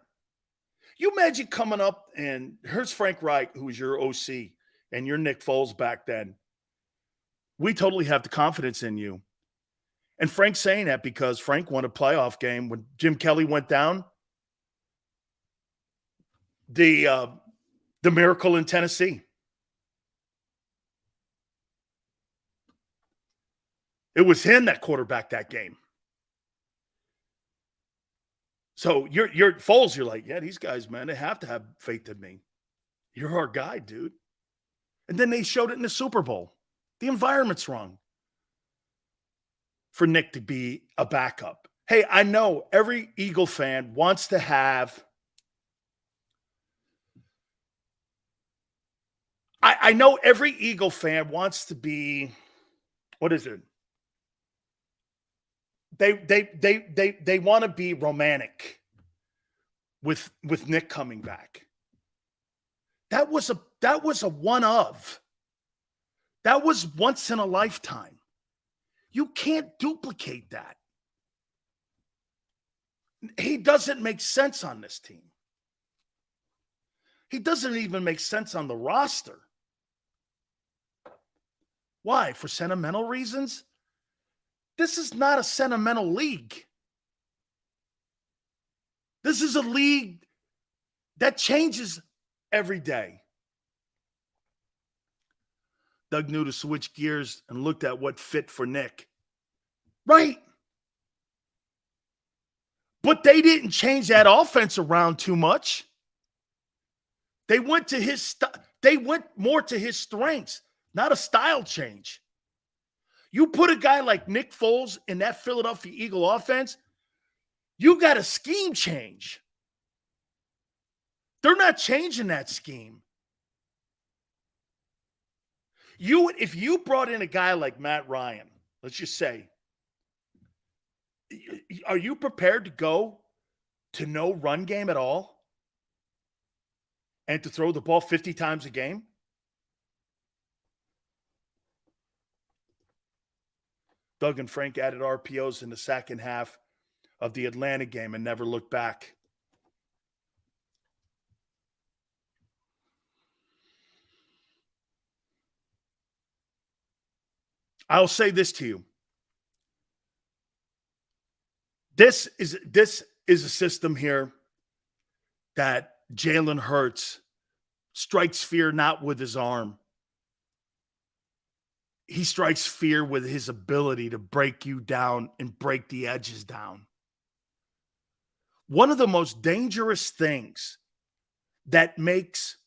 You imagine coming up and here's Frank Reich, who was your OC, and you're Nick Foles back then. We totally have the confidence in you. And Frank's saying that because Frank won a playoff game when Jim Kelly went down. The miracle in Tennessee. It was him that quarterbacked that game. So you're Foles, you're like, yeah, these guys, man, they have to have faith in me. You're our guy, dude. And then they showed it in the Super Bowl. The environment's wrong for Nick to be a backup. Hey, I know every Eagle fan wants to have I know every Eagle fan wants to be, what is it? They want to be romantic with Nick coming back. That was a one of. That was once in a lifetime. You can't duplicate that. He doesn't make sense on this team. He doesn't even make sense on the roster. Why? For sentimental reasons? This is not a sentimental league. This is a league that changes every day. Doug knew to switch gears and looked at what fit for Nick. Right. But they didn't change that offense around too much. They went more to his strengths. Not a style change. You put a guy like Nick Foles in that Philadelphia Eagle offense, you got a scheme change. They're not changing that scheme. If you brought in a guy like Matt Ryan, let's just say, are you prepared to go to no run game at all and to throw the ball 50 times a game? Doug and Frank added RPOs in the second half of the Atlanta game and never looked back. I'll say this to you. This is a system here that Jalen Hurts strikes fear not with his arm. He strikes fear with his ability to break you down and break the edges down. One of the most dangerous things that makes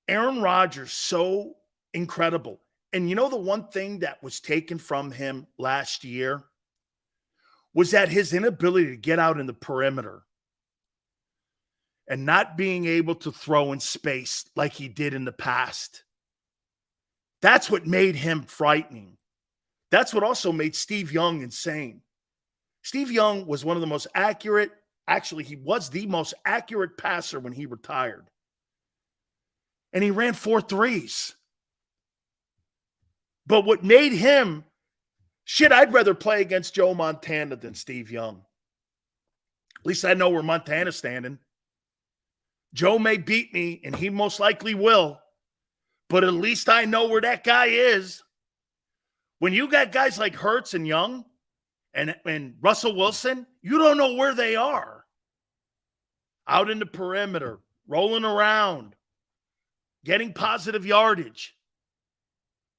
Aaron Rodgers so incredible, and you know the one thing that was taken from him last year was that his inability to get out in the perimeter and not being able to throw in space like he did in the past. That's what made him frightening. That's what also made Steve Young insane. Steve Young was one of the most accurate, actually, he was the most accurate passer when he retired. And he ran 4 threes. But what made him, I'd rather play against Joe Montana than Steve Young. At least I know where Montana's standing. Joe may beat me, and he most likely will. But at least I know where that guy is. When you got guys like Hurts and Young and Russell Wilson, you don't know where they are. Out in the perimeter, rolling around, getting positive yardage.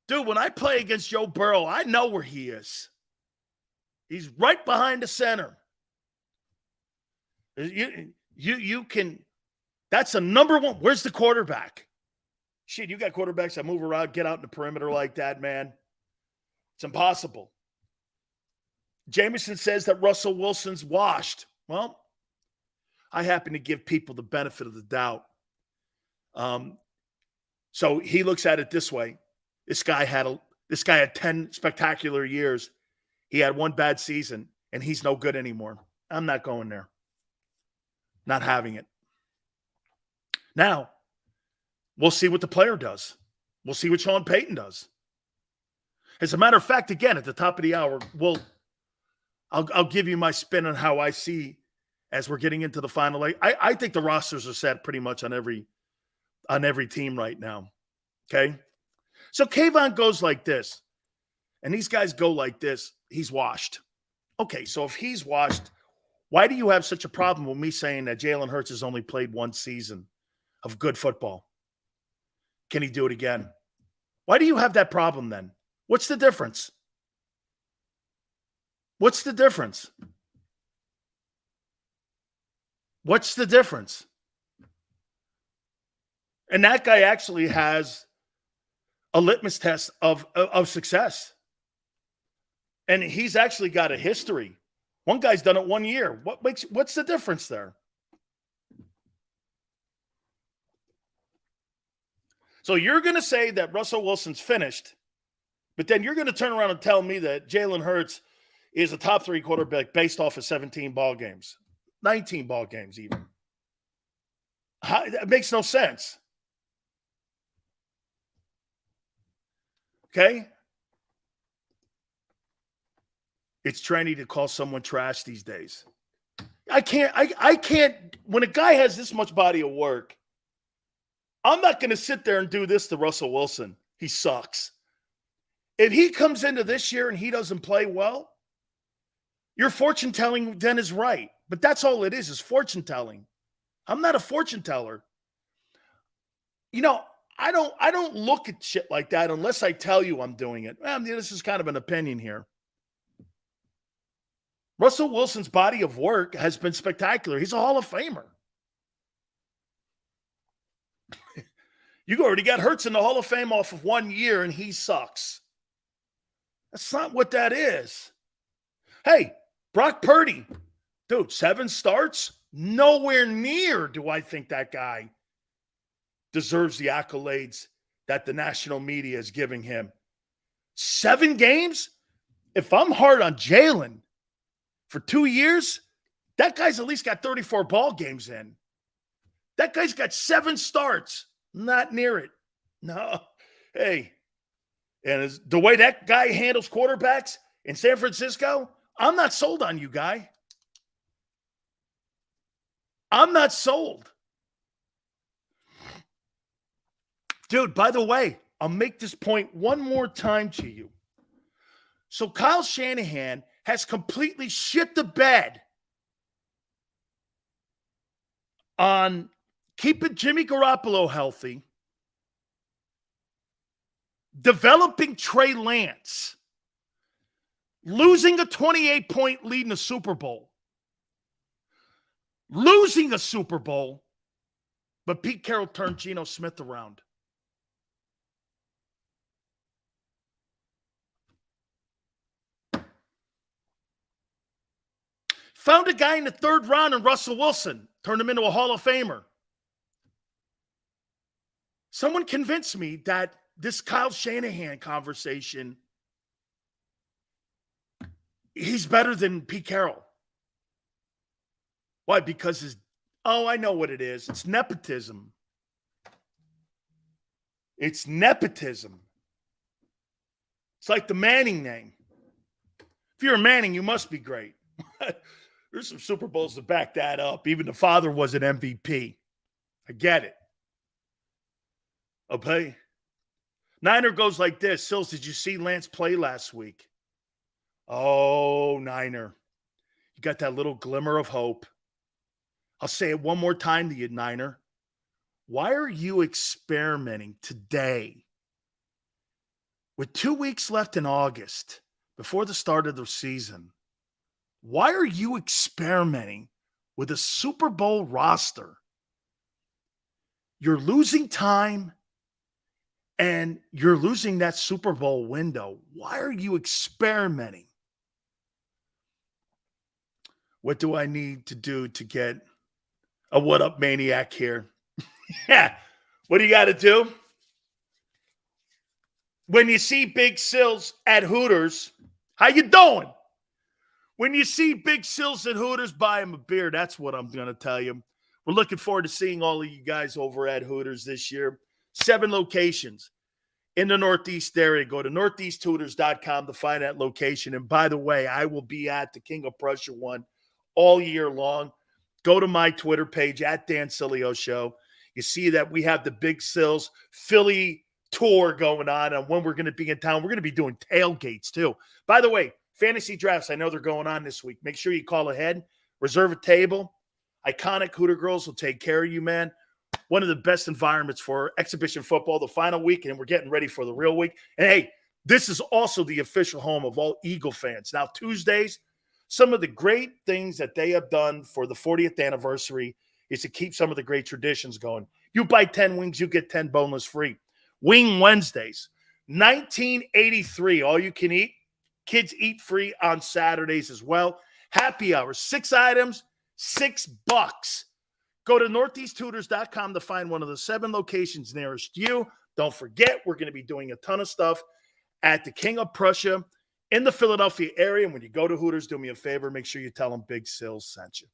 Dude, when I play against Joe Burrow, I know where he is. He's right behind the center. You can, that's a number one. Where's the quarterback? Shit, you got quarterbacks that move around, get out in the perimeter like that, man. It's impossible. Jameson says that Russell Wilson's washed. Well, I happen to give people the benefit of the doubt. So he looks at it this way. This guy had 10 spectacular years. He had 1 bad season, and he's no good anymore. I'm not going there. Not having it. Now, we'll see what the player does. We'll see what Sean Payton does. As a matter of fact, again, at the top of the hour, I'll give you my spin on how I see as we're getting into the final eight. I think the rosters are set pretty much on every team right now. Okay? So Kayvon goes like this, and these guys go like this. He's washed. Okay, so if he's washed, why do you have such a problem with me saying that Jalen Hurts has only played 1 season of good football? Can he do it again? Why do you have that problem then? What's the difference? What's the difference? What's the difference? And that guy actually has a litmus test of success. And he's actually got a history. One guy's done it 1 year. What's the difference there? So you're going to say that Russell Wilson's finished, but then you're going to turn around and tell me that Jalen Hurts is a top 3 quarterback based off of 17 ball games, 19 ball games even. That makes no sense. Okay? It's trendy to call someone trash these days. I can't, when a guy has this much body of work, I'm not going to sit there and do this to Russell Wilson. He sucks. If he comes into this year and he doesn't play well, your fortune telling then is right. But that's all it is fortune telling. I'm not a fortune teller. You know, I don't look at shit like that unless I tell you I'm doing it. Well, this is kind of an opinion here. Russell Wilson's body of work has been spectacular. He's a Hall of Famer. You already got Hurts in the Hall of Fame off of 1 year, and he sucks. That's not what that is. Hey, Brock Purdy. Dude, 7 starts? Nowhere near do I think that guy deserves the accolades that the national media is giving him. 7 games? If I'm hard on Jalen for 2 years, that guy's at least got 34 ball games in. That guy's got 7 starts. Not near it. No. Hey. And the way that guy handles quarterbacks in San Francisco, I'm not sold on you, guy. I'm not sold. Dude, by the way, I'll make this point one more time to you. So Kyle Shanahan has completely shit the bed on keeping Jimmy Garoppolo healthy, developing Trey Lance, losing a 28-point lead in the Super Bowl, losing a Super Bowl, but Pete Carroll turned Geno Smith around. Found a guy in the third round in Russell Wilson, turned him into a Hall of Famer. Someone convinced me that this Kyle Shanahan conversation, he's better than Pete Carroll. Why? Because I know what it is. It's nepotism. It's nepotism. It's like the Manning name. If you're a Manning, you must be great. There's some Super Bowls to back that up. Even the father was an MVP. I get it. Okay. Niner goes like this. Sills, did you see Lance play last week? Oh, Niner. You got that little glimmer of hope. I'll say it one more time to you, Niner. Why are you experimenting today with 2 weeks left in August before the start of the season? Why are you experimenting with a Super Bowl roster? You're losing time and you're losing that Super Bowl window. Why are you experimenting? What do I need to do to get a what up maniac here? Yeah. What do you got to do? When you see Big Sills at Hooters, how you doing? When you see Big Sills at Hooters, buy him a beer. That's what I'm going to tell you. We're looking forward to seeing all of you guys over at Hooters this year. 7 locations in the Northeast area. Go to northeasthooters.com to find that location. And by the way, I will be at the King of Prussia one all year long. Go to my Twitter page at Dan Sileo Show. You see that we have the Big Sills Philly tour going on. And when we're going to be in town, we're going to be doing tailgates too. By the way, fantasy drafts, I know they're going on this week. Make sure you call ahead, reserve a table. Iconic Hooter Girls will take care of you, man. One of the best environments for exhibition football, the final week, and we're getting ready for the real week. And hey, this is also the official home of all Eagle fans. Now, Tuesdays, some of the great things that they have done for the 40th anniversary is to keep some of the great traditions going. You buy 10 wings, you get 10 boneless free. Wing Wednesdays, 1983, all you can eat. Kids eat free on Saturdays as well. Happy hour, 6 items, $6. Go to northeasthooters.com to find one of the 7 locations nearest you. Don't forget, we're going to be doing a ton of stuff at the King of Prussia in the Philadelphia area. And when you go to Hooters, do me a favor, make sure you tell them Big Sills sent you.